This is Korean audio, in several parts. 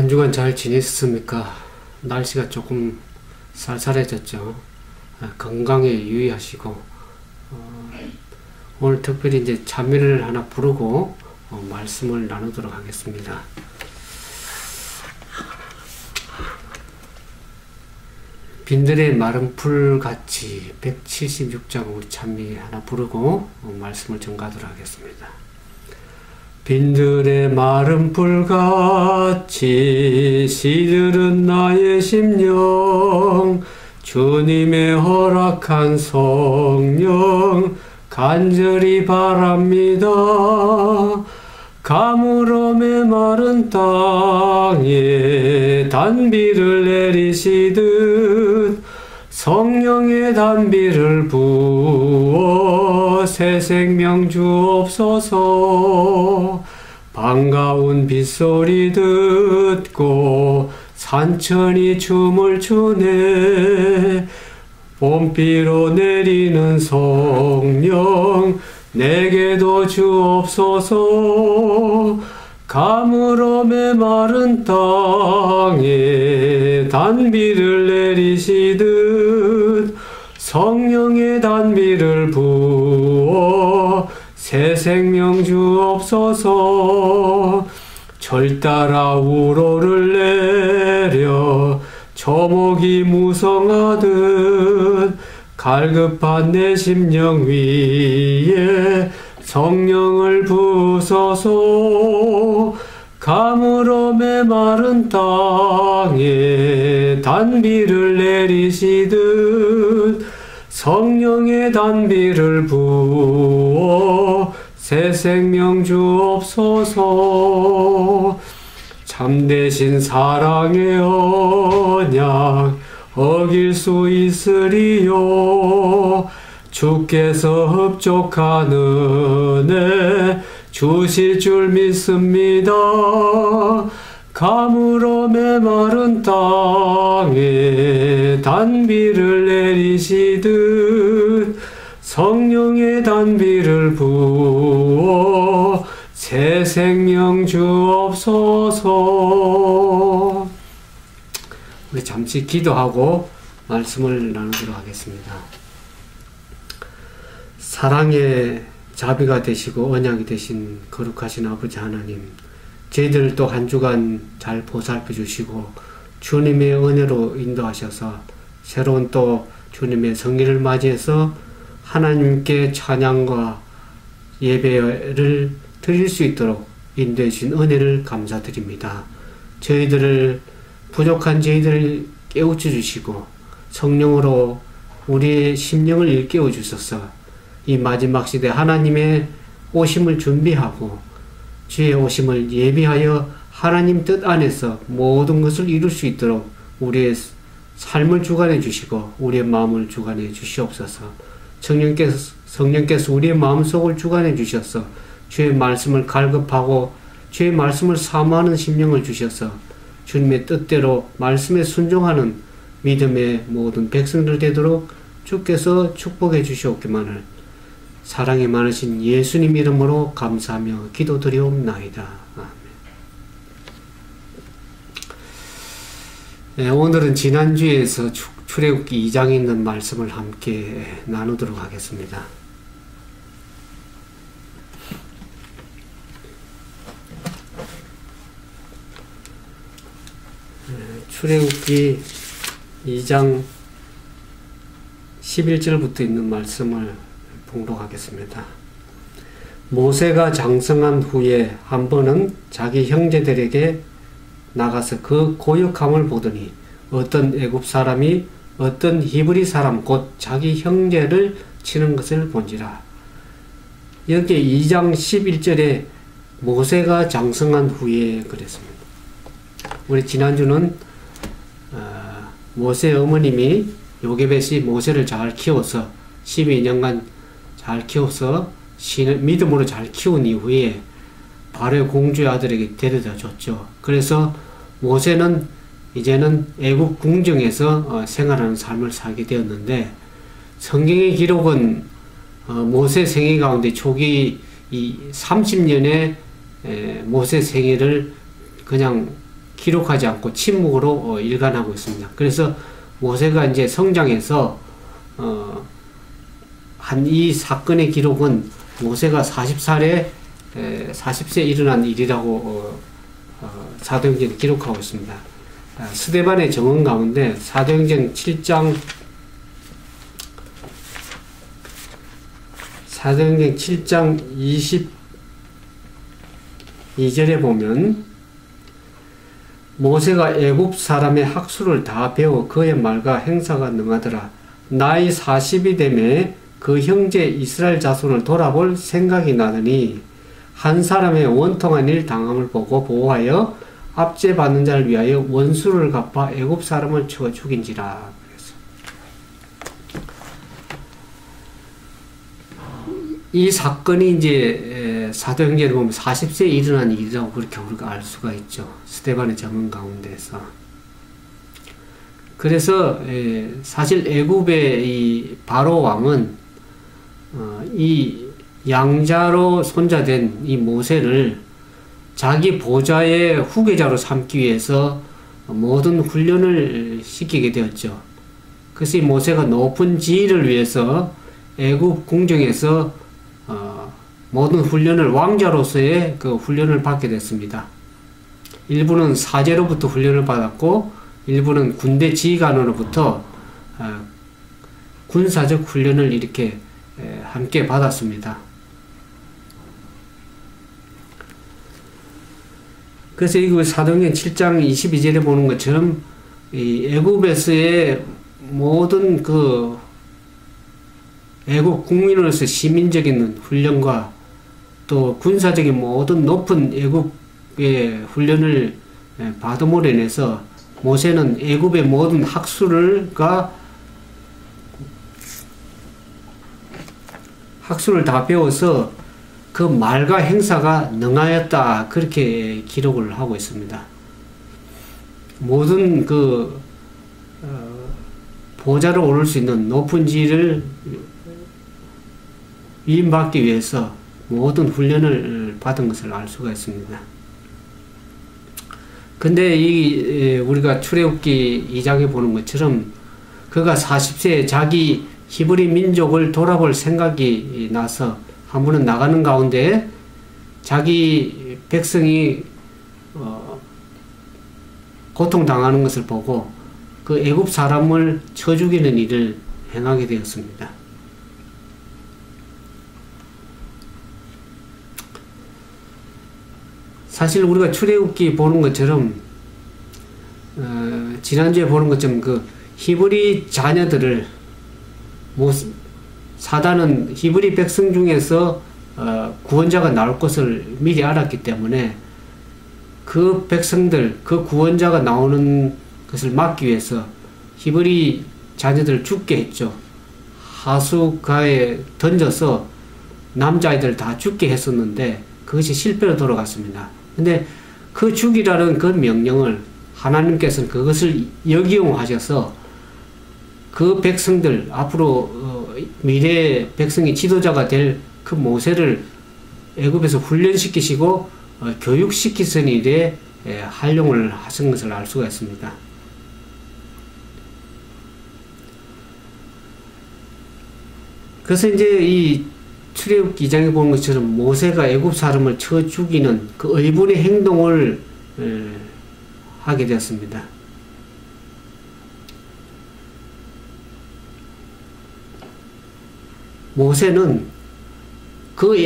한 주간 잘 지냈습니까? 날씨가 조금 쌀쌀해졌죠. 건강에 유의하시고, 오늘 특별히 이제 찬미를 하나 부르고 말씀을 나누도록 하겠습니다. 빈들의 마른 풀같이 176장 우리 찬미 하나 부르고 말씀을 전가하도록 하겠습니다. 빈들의 마른 풀같이 시들은 나의 심령, 주님의 허락한 성령 간절히 바랍니다. 가물음의 마른 땅에 단비를 내리시듯 성령의 단비를 부어 새 생명 주옵소서. 반가운 빗소리 듣고 산천이 춤을 추네. 봄비로 내리는 성령 내게도 주옵소서. 가물음의 마른 땅에 단비를 내리시듯 성령의 단비를 부어 새 생명 주옵소서. 절 따라 우로를 내려 초목이 무성하듯 갈급한 내 심령 위에 성령을 부소서. 가물음의 마른 땅에 단비를 내리시듯 성령의 단비를 부어 새 생명 주옵소서. 참되신 사랑의 언약 어길 수 있으리요. 주께서 흡족한 은혜 주실 줄 믿습니다. 가물음의 마른 땅에 단비를 내리시듯 성령의 단비를 부어 새 생명 주옵소서. 우리 잠시 기도하고 말씀을 나누도록 하겠습니다. 사랑의 자비가 되시고 언약이 되신 거룩하신 아버지 하나님, 저희들을 또 한 주간 잘 보살펴 주시고 주님의 은혜로 인도하셔서 새로운 또 주님의 성일을 맞이해서 하나님께 찬양과 예배를 드릴 수 있도록 인도해 주신 은혜를 감사드립니다. 저희들을 부족한 저희들을 깨우쳐 주시고 성령으로 우리의 심령을 일깨워 주셔서 이 마지막 시대 하나님의 오심을 준비하고 주의 오심을 예비하여 하나님 뜻 안에서 모든 것을 이룰 수 있도록 우리의 삶을 주관해 주시고 우리의 마음을 주관해 주시옵소서. 성령께서 우리의 마음속을 주관해 주셔서 주의 말씀을 갈급하고 주의 말씀을 사모하는 심령을 주셔서 주님의 뜻대로 말씀에 순종하는 믿음의 모든 백성들 되도록 주께서 축복해 주시옵기만을 사랑이 많으신 예수님 이름으로 감사하며 기도드리옵나이다. 아멘. 네, 오늘은 지난주에서 출애굽기 2장에 있는 말씀을 함께 나누도록 하겠습니다. 출애굽기 2장 11절부터 있는 말씀을 봉독하겠습니다. 모세가 장성한 후에 한 번은 자기 형제들에게 나가서 그 고역함을 보더니 어떤 애굽 사람이 어떤 히브리 사람 곧 자기 형제를 치는 것을 본지라. 여기 2장 11절에 모세가 장성한 후에 그랬습니다. 우리 지난주는 모세 어머님이 요게벳이 모세를 잘 키워서 12년간 잘 키워서 믿음으로 잘 키운 이후에 바로의 공주의 아들에게 데려다 줬죠. 그래서 모세는 이제는 애국 궁정에서 생활하는 삶을 살게 되었는데, 성경의 기록은 모세 생애 가운데 초기 이 30년의 모세 생애를 그냥 기록하지 않고 침묵으로 일관하고 있습니다. 그래서 모세가 이제 성장해서 한 이 사건의 기록은 모세가 40세에 일어난 일이라고 사도행전에 기록하고 있습니다. 스데반의 정언 가운데 사도행전 7장 22절에 보면 모세가 애굽 사람의 학술을 다 배워 그의 말과 행사가 능하더라. 나이 40이 되매 그 형제 이스라엘 자손을 돌아볼 생각이 나더니 한 사람의 원통한 일 당함을 보고 보호하여 압제받는 자를 위하여 원수를 갚아 애굽 사람을 쳐 죽인지라. 이 사건이 이제 사도행전에 보면 40세에 일어난 일이라고 그렇게 우리가 알 수가 있죠. 스데반의 정언 가운데서. 그래서 사실 애굽의 이 바로 왕은 이 양자로 손자된 이 모세를 자기 보좌의 후계자로 삼기 위해서 모든 훈련을 시키게 되었죠. 그래서 이 모세가 높은 지위를 위해서 애굽 궁정에서 모든 훈련을 왕자로서의 그 훈련을 받게 됐습니다. 일부는 사제로부터 훈련을 받았고 일부는 군대 지휘관으로부터 군사적 훈련을 이렇게 함께 받았습니다. 그래서 이 사도행전 7장 22절에 보는 것처럼 이 애굽에서의 모든 그 애굽 국민으로서 시민적인 훈련과 또 군사적인 모든 높은 애굽의 훈련을 받음으로 인해서 모세는 애굽의 모든 학술을 다 배워서 그 말과 행사가 능하였다. 그렇게 기록을 하고 있습니다. 모든 보좌로 오를 수 있는 높은 지위를 위임받기 위해서 모든 훈련을 받은 것을 알 수가 있습니다. 근데 우리가 출애굽기 2장에 보는 것처럼 그가 40세에 자기 히브리 민족을 돌아볼 생각이 나서 한 번은 나가는 가운데 자기 백성이 고통당하는 것을 보고 그 애굽 사람을 쳐 죽이는 일을 행하게 되었습니다. 사실 우리가 출애굽기 보는 것처럼 지난주에 보는 것처럼 그 히브리 자녀들을 사단은 히브리 백성 중에서 구원자가 나올 것을 미리 알았기 때문에 그 백성들, 그 구원자가 나오는 것을 막기 위해서 히브리 자녀들을 죽게 했죠. 하수가에 던져서 남자아이들 다 죽게 했었는데 그것이 실패로 돌아갔습니다. 근데 그 죽이라는 그 명령을 하나님께서는 그것을 역이용하셔서 그 백성들 앞으로 미래의 백성의 지도자가 될 그 모세를 애굽에서 훈련시키시고 교육시키신 일에 활용을 하신 것을 알 수가 있습니다. 그래서 이제 이 출애굽기 2장에 보는 것처럼 모세가 애굽 사람을 쳐 죽이는 그 의분의 행동을 하게 되었습니다. 모세는 그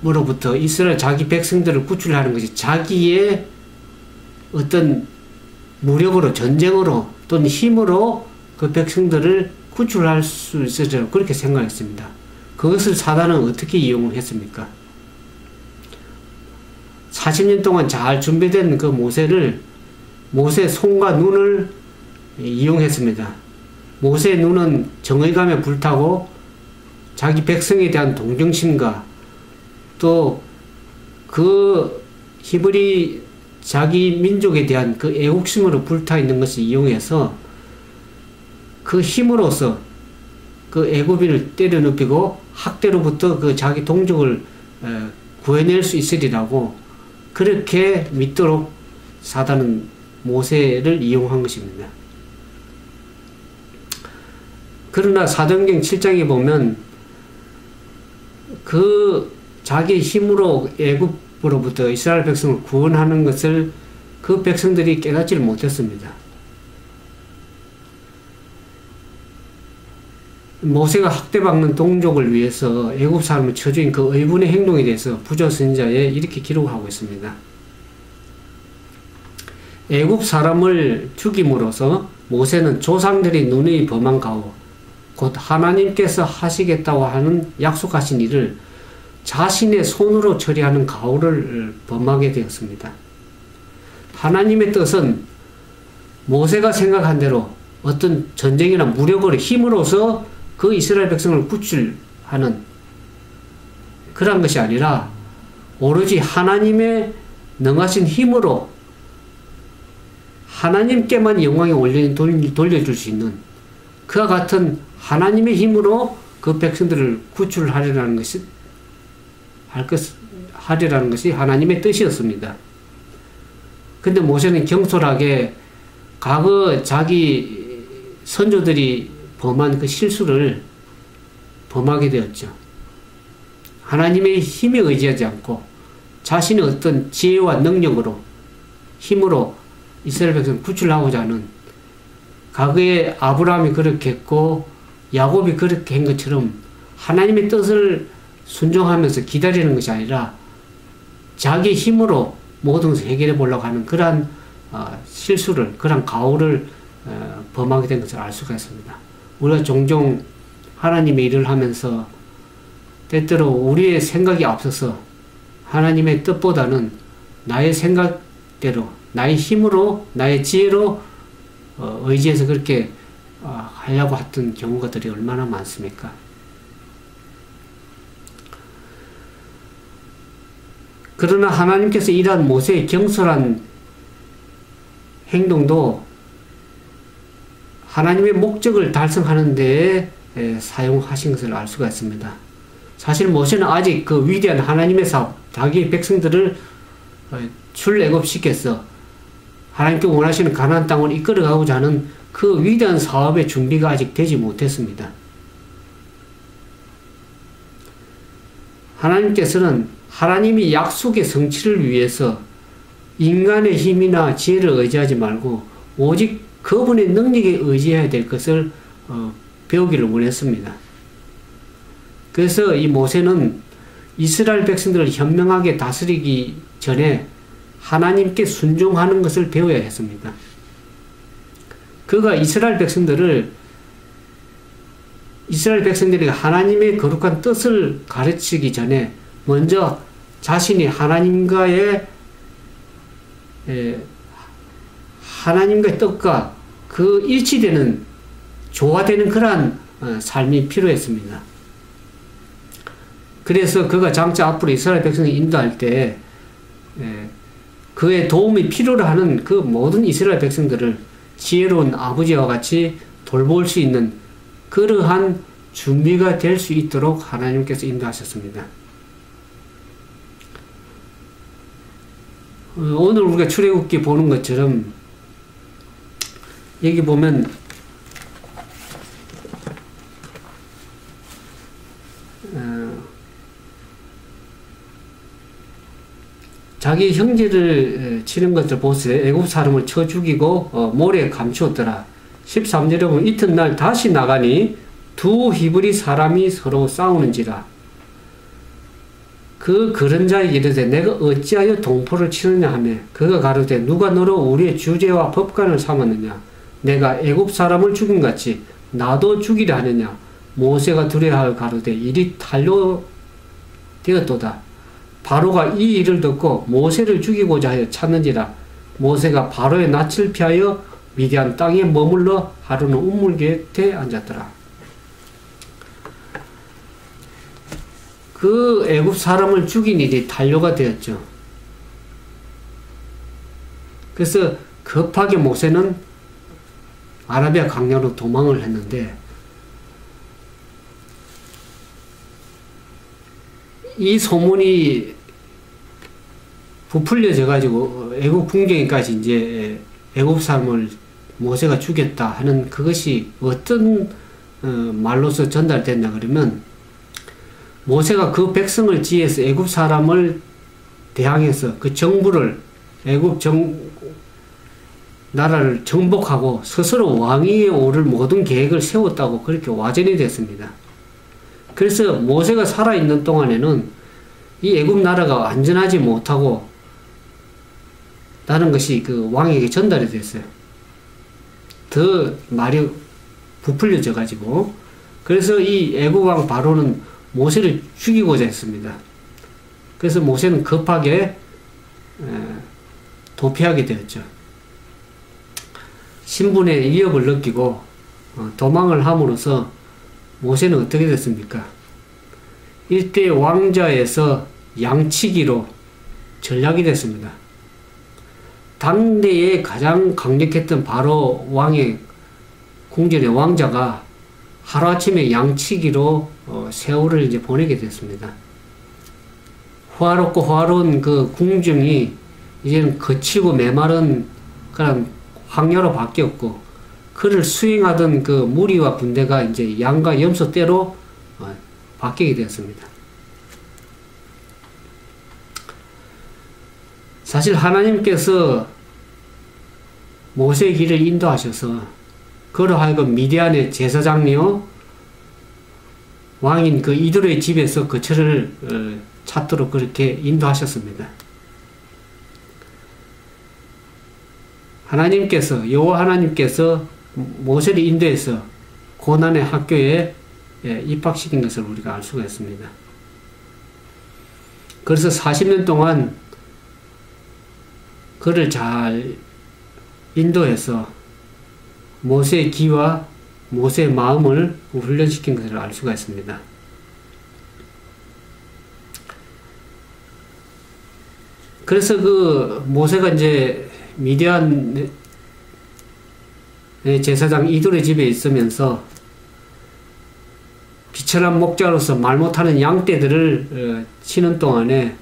애굽으로부터 이스라엘 자기 백성들을 구출하는 것이 자기의 어떤 무력으로, 전쟁으로 또는 힘으로 그 백성들을 구출할 수 있을 그렇게 생각했습니다. 그것을 사단은 어떻게 이용을 했습니까? 40년 동안 잘 준비된 그 모세 손과 눈을 이용했습니다. 모세의 눈은 정의감에 불타고 자기 백성에 대한 동정심과 또 그 히브리 자기 민족에 대한 그 애국심으로 불타 있는 것을 이용해서 그 힘으로써 그 애굽인을 때려눕히고 학대로부터 그 자기 동족을 구해낼 수 있으리라고 그렇게 믿도록 사단은 모세를 이용한 것입니다. 그러나 사도행전 7장에 보면 그 자기 힘으로 애굽으로부터 이스라엘 백성을 구원하는 것을 그 백성들이 깨닫지를 못했습니다. 모세가 학대받는 동족을 위해서 애굽 사람을 쳐주인 그 의분의 행동에 대해서 부조 선지자에 이렇게 기록하고 있습니다. 애굽 사람을 죽임으로써 모세는 조상들이 누누이 범한 가오 곧 하나님께서 하시겠다고 하는 약속하신 일을 자신의 손으로 처리하는 가오를 범하게 되었습니다. 하나님의 뜻은 모세가 생각한 대로 어떤 전쟁이나 무력으로 힘으로써 그 이스라엘 백성을 구출하는 그런 것이 아니라 오로지 하나님의 능하신 힘으로 하나님께만 영광의 원리를 돌려줄 수 있는 그와 같은 하나님의 힘으로 그 백성들을 구출하리라는 것이 하나님의 뜻이었습니다. 근데 모세는 경솔하게 과거 자기 선조들이 범한 그 실수를 범하게 되었죠. 하나님의 힘에 의지하지 않고 자신의 어떤 지혜와 능력으로 힘으로 이스라엘 백성을 구출하고자 하는 과거에 아브라함이 그렇게 했고 야곱이 그렇게 한 것처럼 하나님의 뜻을 순종하면서 기다리는 것이 아니라 자기 힘으로 모든 것을 해결해 보려고 하는 그러한 실수를, 그러한 가오를 범하게 된 것을 알 수가 있습니다. 우리가 종종 하나님의 일을 하면서 때때로 우리의 생각이 앞서서 하나님의 뜻보다는 나의 생각대로, 나의 힘으로, 나의 지혜로 의지해서 그렇게 하려고 했던 경우들이 얼마나 많습니까? 그러나 하나님께서 일한 모세의 경솔한 행동도 하나님의 목적을 달성하는 데에 사용하신 것을 알 수가 있습니다. 사실 모세는 아직 그 위대한 하나님의 사업, 자기의 백성들을 출애굽시켜서 하나님께 원하시는 가나안 땅을 이끌어가고자 하는 그 위대한 사업의 준비가 아직 되지 못했습니다. 하나님께서는 하나님이 약속의 성취를 위해서 인간의 힘이나 지혜를 의지하지 말고 오직 그분의 능력에 의지해야 될 것을 배우기를 원했습니다. 그래서 이 모세는 이스라엘 백성들을 현명하게 다스리기 전에 하나님께 순종하는 것을 배워야 했습니다. 그가 이스라엘 백성들이 하나님의 거룩한 뜻을 가르치기 전에 먼저 자신이 하나님과의 뜻과 그 일치되는, 조화되는 그러한 삶이 필요했습니다. 그래서 그가 장차 앞으로 이스라엘 백성을 인도할 때 그의 도움이 필요로 하는 그 모든 이스라엘 백성들을 지혜로운 아버지와 같이 돌볼 수 있는 그러한 준비가 될 수 있도록 하나님께서 인도하셨습니다. 오늘 우리가 출애굽기 보는 것처럼 여기 보면 자기 형제를 치는 것을 보세 애굽 사람을 쳐 죽이고 모래에 감추었더라. 13절에 보면 이튿날 다시 나가니 두 히브리 사람이 서로 싸우는지라. 그 그런자에게 이르되 내가 어찌하여 동포를 치느냐 하며 그가 가로되 누가 너로 우리의 주제와 법관을 삼았느냐. 내가 애굽 사람을 죽인 같이 나도 죽이려 하느냐. 모세가 두려워하여 가로되 일이 탄로되었도다. 바로가 이 일을 듣고 모세를 죽이고자 하여 찾는지라. 모세가 바로의 낯을 피하여 미디안 땅에 머물러 하루는 우물 곁에 앉았더라. 그 애굽 사람을 죽인 일이 탄로가 되었죠. 그래서 급하게 모세는 아라비아 강야로 도망을 했는데 이 소문이 부풀려져 가지고 애국 풍경에까지 이제 애국 사람을 모세가 죽였다 하는 그것이 어떤 말로서 전달됐나 그러면 모세가 그 백성을 지혜해서 애국 사람을 대항해서 그 정부를 애국 나라를 정복하고 스스로 왕위에 오를 모든 계획을 세웠다고 그렇게 와전이 됐습니다. 그래서 모세가 살아있는 동안에는 이 애국 나라가 완전하지 못하고 라는 것이 그 왕에게 전달이 됐어요. 더 말이 부풀려져 가지고 그래서 이 애국 왕 바로는 모세를 죽이고자 했습니다. 그래서 모세는 급하게 도피하게 되었죠. 신분의 위협을 느끼고 도망을 함으로써 모세는 어떻게 됐습니까? 일대 왕자에서 양치기로 전락이 됐습니다. 당대에 가장 강력했던 바로 왕의 궁전의 왕자가 하루아침에 양치기로 세월을 이제 보내게 됐습니다. 호화롭고 호화로운 그 궁정이 이제는 거칠고 메마른 그런 황야로 바뀌었고, 그를 수행하던 그 무리와 군대가 이제 양과 염소 떼로 바뀌게 되었습니다. 사실 하나님께서 모세의 길을 인도하셔서 그로 하여금 미디안의 제사장이요 왕인 그 이드로의 집에서 거처를 찾도록 그렇게 인도하셨습니다. 여호와 하나님께서 모세를 인도해서 고난의 학교에 입학시킨 것을 우리가 알 수가 있습니다. 그래서 40년 동안 그를 잘 인도해서 모세의 기와 모세의 마음을 훈련시킨 것을 알 수가 있습니다. 그래서 그 모세가 이제 미디안 제사장 이돌의 집에 있으면서 비천한 목자로서 말 못하는 양떼들을 치는 동안에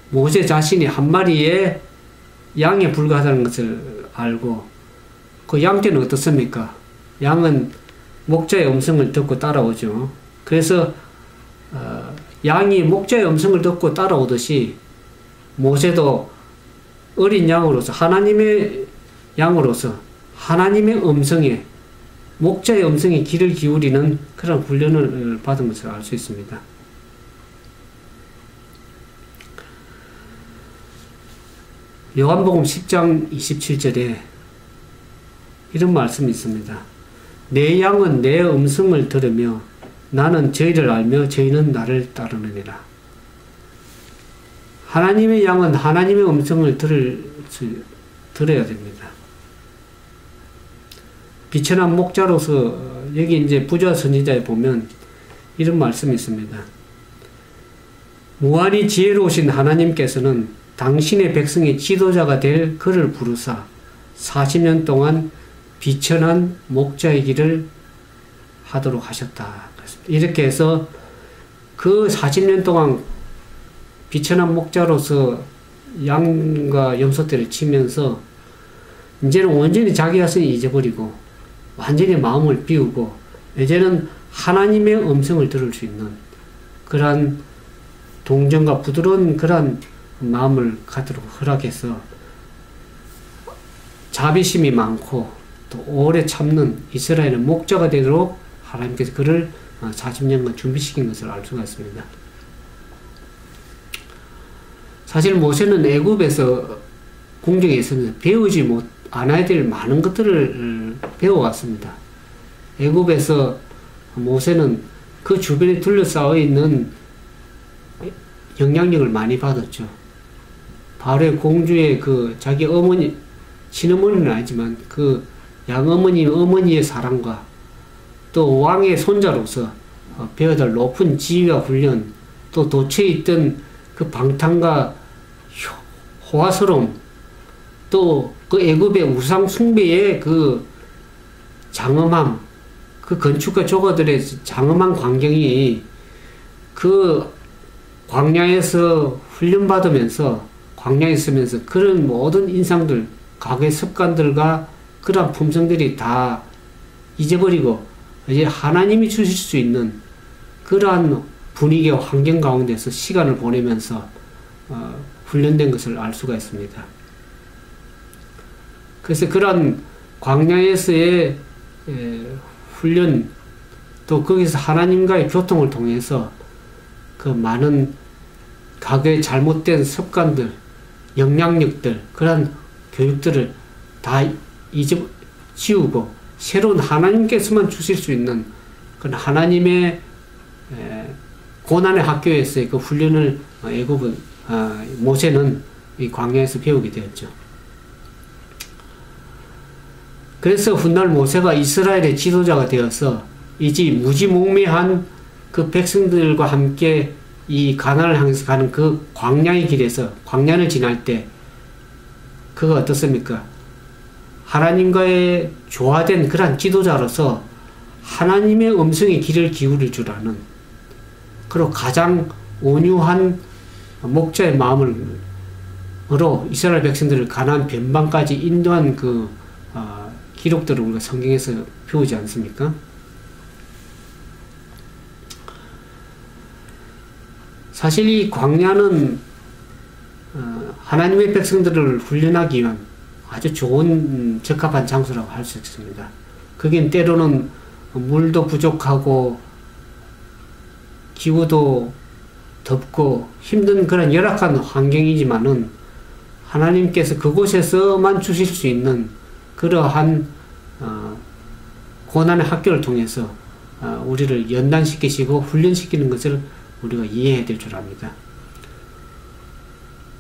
모세 자신이 한 마리의 양에 불과하다는 것을 알고, 그 양떼는 어떻습니까? 양은 목자의 음성을 듣고 따라오죠. 그래서 양이 목자의 음성을 듣고 따라오듯이 모세도 어린 양으로서 하나님의 양으로서 하나님의 음성에, 목자의 음성에 귀를 기울이는 그런 훈련을 받은 것을 알 수 있습니다. 요한복음 10장 27절에 이런 말씀이 있습니다. 내 양은 내 음성을 들으며 나는 저희를 알며 저희는 나를 따르느니라. 하나님의 양은 하나님의 음성을 들어야 됩니다. 비천한 목자로서 여기 이제 부자 선지자에 보면 이런 말씀이 있습니다. 무한히 지혜로우신 하나님께서는 당신의 백성의 지도자가 될 그를 부르사 40년 동안 비천한 목자의 길을 하도록 하셨다. 이렇게 해서 그 40년 동안 비천한 목자로서 양과 염소떼를 치면서 이제는 완전히 자기 자신을 잊어버리고 완전히 마음을 비우고 이제는 하나님의 음성을 들을 수 있는 그러한 동정과 부드러운 그러한 마음을 갖도록 허락해서 자비심이 많고 또 오래 참는 이스라엘의 목자가 되도록 하나님께서 그를 40년간 준비시킨 것을 알 수가 있습니다. 사실 모세는 애굽에서 궁정에 있으면서 배우지 않아야 될 많은 것들을 배워왔습니다. 애굽에서 모세는 그 주변에 둘러싸여 있는 영향력을 많이 받았죠. 바로의 공주의 그 자기 어머니, 친어머니는 아니지만 그 어머니의 사랑과 또 왕의 손자로서 배워야 할 높은 지위와 훈련, 또 도처에 있던 그 방탕과 호화스러움, 또 그 애굽의 우상 숭배의 그 장엄함, 그 건축가 조가들의 장엄한 광경이 그 광야에서 훈련받으면서 광야에 있으면서 그런 모든 인상들, 과거의 습관들과 그러한 품성들이 다 잊어버리고 이제 하나님이 주실 수 있는 그러한 분위기와 환경 가운데서 시간을 보내면서 훈련된 것을 알 수가 있습니다. 그래서 그러한 광야에서의 훈련, 또 거기서 하나님과의 교통을 통해서 그 많은 과거의 잘못된 습관들, 영향력들, 그런 교육들을 다 지우고 새로운 하나님께서만 주실 수 있는 그런 하나님의 고난의 학교에서의 그 훈련을 모세는 이 광야에서 배우게 되었죠. 그래서 훗날 모세가 이스라엘의 지도자가 되어서 이제 무지몽매한 그 백성들과 함께 이 가나안을 향해서 가는 그 광야의 길에서 광야를 지날 때 그가 어떻습니까? 하나님과의 조화된 그러한 지도자로서 하나님의 음성의 귀를 기울일 줄 아는, 그리고 가장 온유한 목자의 마음으로 이스라엘 백성들을 가나안 변방까지 인도한 그 기록들을 우리가 성경에서 배우지 않습니까? 사실 이 광야는 하나님의 백성들을 훈련하기 위한 아주 좋은 적합한 장소라고 할 수 있습니다. 거긴 때로는 물도 부족하고 기후도 덥고 힘든 그런 열악한 환경이지만은 하나님께서 그곳에서만 주실 수 있는 그러한 고난의 학교를 통해서 우리를 연단시키시고 훈련시키는 것을 우리가 이해해야 될 줄 압니다.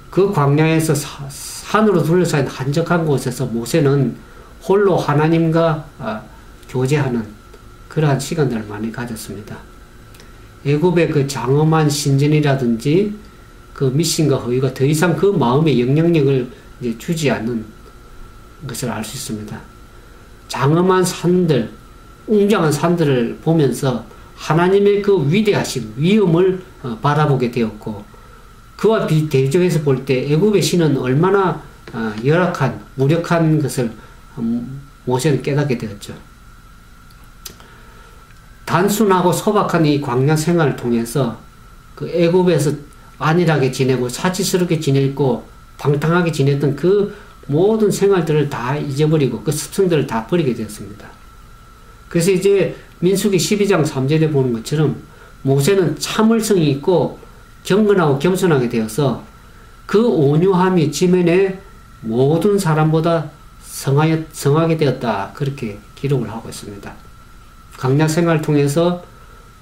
그 광야에서 산으로 둘러싸인 한적한 곳에서 모세는 홀로 하나님과 교제하는 그러한 시간들을 많이 가졌습니다. 애굽의 그 장엄한 신전이라든지 그 미신과 허위가 더 이상 그 마음의 영향력을 이제 주지 않는 것을 알 수 있습니다. 장엄한 산들, 웅장한 산들을 보면서 하나님의 그 위대하심, 위엄을 바라보게 되었고, 그와 대조해서 볼 때 애굽의 신은 얼마나 열악한, 무력한 것을 모세는 깨닫게 되었죠. 단순하고 소박한 이 광야 생활을 통해서 그 애굽에서 안일하게 지내고 사치스럽게 지내고 방탕하게 지냈던 그 모든 생활들을 다 잊어버리고 그 습성들을 다 버리게 되었습니다. 그래서 이제 민수기 12장 3절에 보는 것처럼 모세는 참을성이 있고 경건하고 겸손하게 되어서 그 온유함이 지면에 모든 사람보다 성하게 되었다. 그렇게 기록을 하고 있습니다. 광야 생활을 통해서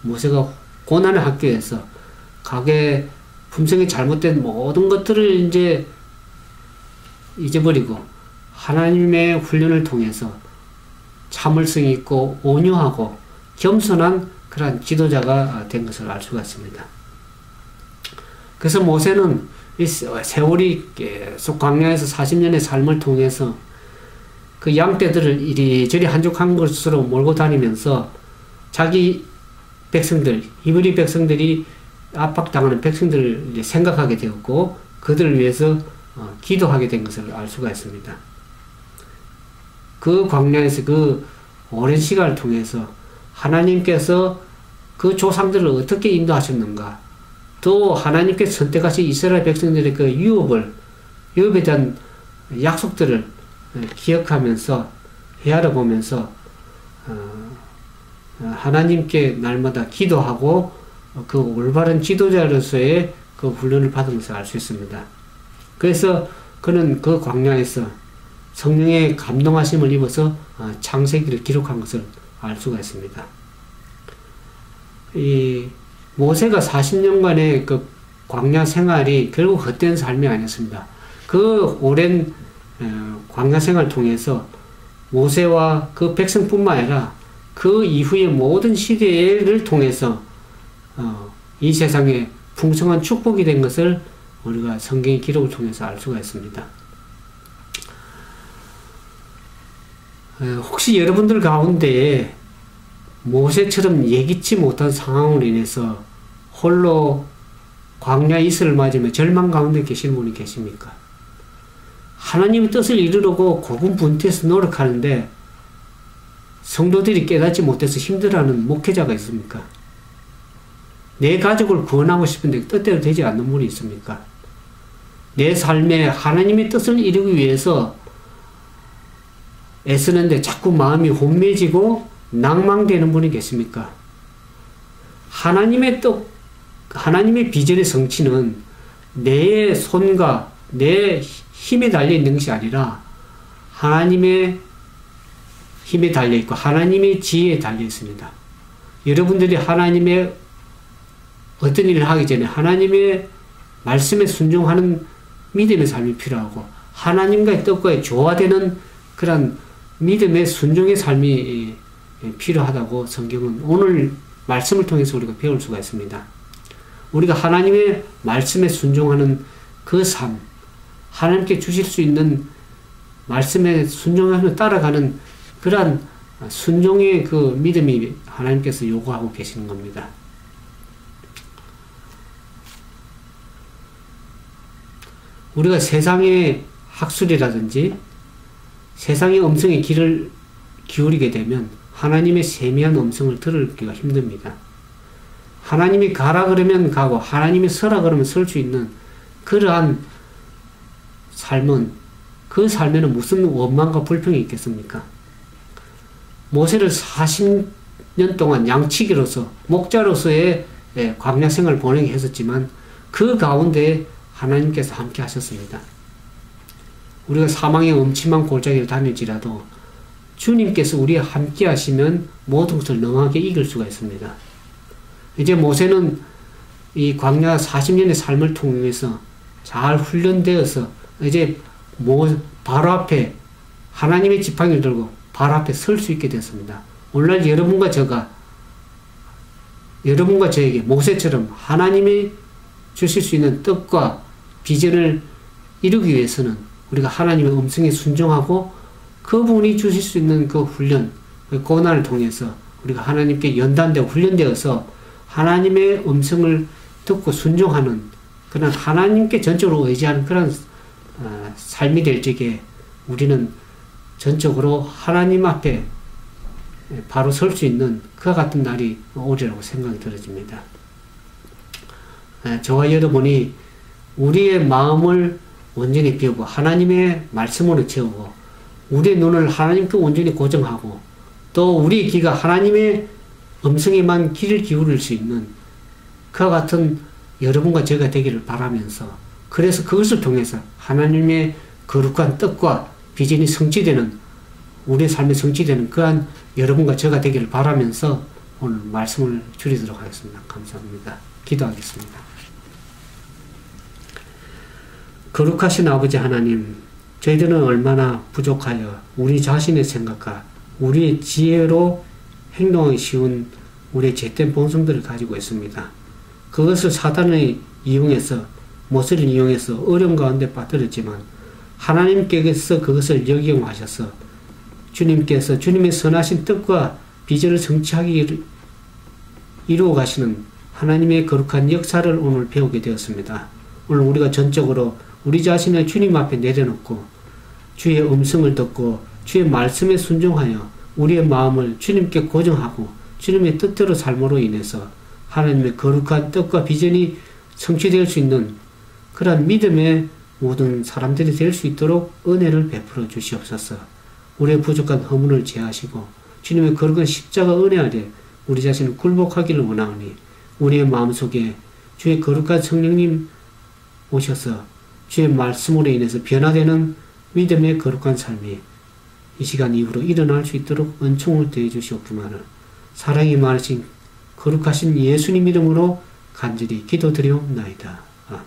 모세가 고난의 학교에서 과거의 품성이 잘못된 모든 것들을 이제 잊어버리고 하나님의 훈련을 통해서 참을성이 있고 온유하고 겸손한 그러한 지도자가 된 것을 알 수가 있습니다. 그래서 모세는 이 세월이 계속 광야에서 40년의 삶을 통해서 그 양떼들을 이리저리 한적한 곳으로 몰고 다니면서 자기 백성들, 히브리 백성들이 압박당하는 백성들을 이제 생각하게 되었고 그들을 위해서 기도하게 된 것을 알 수가 있습니다. 그 광야에서 그 오랜 시간을 통해서 하나님께서 그 조상들을 어떻게 인도하셨는가, 또 하나님께서 선택하신 이스라엘 백성들의 그 유업에 대한 약속들을 기억하면서 헤아려 보면서 하나님께 날마다 기도하고 그 올바른 지도자로서의 그 훈련을 받은 것을 알 수 있습니다. 그래서 그는 그 광야에서 성령의 감동하심을 입어서 창세기를 기록한 것을 알 수가 있습니다. 이 모세가 40년간의 그 광야 생활이 결국 헛된 삶이 아니었습니다. 그 오랜 광야 생활을 통해서 모세와 그 백성뿐만 아니라 그 이후의 모든 시대를 통해서 이 세상에 풍성한 축복이 된 것을 우리가 성경의 기록을 통해서 알 수가 있습니다. 혹시 여러분들 가운데 모세처럼 예기치 못한 상황으로 인해서 홀로 광야 이슬을 맞으며 절망 가운데 계시는 분이 계십니까? 하나님의 뜻을 이루려고 고군분투해서 노력하는데 성도들이 깨닫지 못해서 힘들어하는 목회자가 있습니까? 내 가족을 구원하고 싶은데 뜻대로 되지 않는 분이 있습니까? 내 삶에 하나님의 뜻을 이루기 위해서 애쓰는데 자꾸 마음이 혼미해지고 낭망되는 분이 계십니까? 하나님의 뜻, 하나님의 비전의 성취는 내 손과 내 힘에 달려있는 것이 아니라 하나님의 힘에 달려있고 하나님의 지혜에 달려있습니다. 여러분들이 하나님의 어떤 일을 하기 전에 하나님의 말씀에 순종하는 믿음의 삶이 필요하고 하나님과의 뜻과의 조화되는 그런 믿음의 순종의 삶이 필요하다고 성경은 오늘 말씀을 통해서 우리가 배울 수가 있습니다. 우리가 하나님의 말씀에 순종하는 그 삶, 하나님께 주실 수 있는 말씀에 순종하며 따라가는 그러한 순종의 그 믿음이 하나님께서 요구하고 계시는 겁니다. 우리가 세상의 학술이라든지 세상의 음성에 귀를 기울이게 되면 하나님의 세미한 음성을 들기가 힘듭니다. 하나님이 가라 그러면 가고 하나님이 서라 그러면 설 수 있는 그러한 삶은 그 삶에는 무슨 원망과 불평이 있겠습니까? 모세를 40년 동안 양치기로서 목자로서의 광야 생활을 보내게 했었지만 그 가운데 하나님께서 함께 하셨습니다. 우리가 사망의 음침한 골짜기를 다닐지라도 주님께서 우리와 함께 하시면 모든 것을 능하게 이길 수가 있습니다. 이제 모세는 이 광야 40년의 삶을 통해서 잘 훈련되어서 이제 바로 앞에 하나님의 지팡이를 들고 바로 앞에 설 수 있게 됐습니다. 오늘날 여러분과 저에게 모세처럼 하나님이 주실 수 있는 뜻과 비전을 이루기 위해서는 우리가 하나님의 음성에 순종하고 그분이 주실 수 있는 그 훈련, 그 고난을 통해서 우리가 하나님께 연단되고 훈련되어서 하나님의 음성을 듣고 순종하는 그런 하나님께 전적으로 의지하는 그런 삶이 될 적에 우리는 전적으로 하나님 앞에 바로 설 수 있는 그와 같은 날이 오리라고 생각이 들어집니다. 저와 여러분이 우리의 마음을 온전히 비우고 하나님의 말씀으로 채우고 우리의 눈을 하나님께 온전히 고정하고 또 우리의 귀가 하나님의 음성에만 귀를 기울일 수 있는 그와 같은 여러분과 제가 되기를 바라면서 그래서 그것을 통해서 하나님의 거룩한 뜻과 비전이 성취되는 우리의 삶에 성취되는 그러한 여러분과 제가 되기를 바라면서 오늘 말씀을 줄이도록 하겠습니다. 감사합니다. 기도하겠습니다. 거룩하신 아버지 하나님, 저희들은 얼마나 부족하여 우리 자신의 생각과 우리의 지혜로 행동하기 쉬운 우리의 죄된 본성들을 가지고 있습니다. 그것을 사단을 이용해서 모세를 이용해서 어려움 가운데 빠뜨렸지만 하나님께서 그것을 역이용하셔서 주님께서 주님의 선하신 뜻과 비전을 성취하기 이루어 가시는 하나님의 거룩한 역사를 오늘 배우게 되었습니다. 오늘 우리가 전적으로 우리 자신을 주님 앞에 내려놓고 주의 음성을 듣고 주의 말씀에 순종하여 우리의 마음을 주님께 고정하고 주님의 뜻대로 삶으로 인해서 하나님의 거룩한 뜻과 비전이 성취될 수 있는 그러한 믿음의 모든 사람들이 될 수 있도록 은혜를 베풀어 주시옵소서. 우리의 부족한 허물을 제하시고 주님의 거룩한 십자가 은혜 아래 우리 자신을 굴복하기를 원하오니 우리의 마음속에 주의 거룩한 성령님 오셔서 주의 말씀으로 인해서 변화되는 믿음의 거룩한 삶이 이 시간 이후로 일어날 수 있도록 은총을 더해 주시옵기만을 사랑이 많으신 거룩하신 예수님 이름으로 간절히 기도드리옵나이다. 아멘.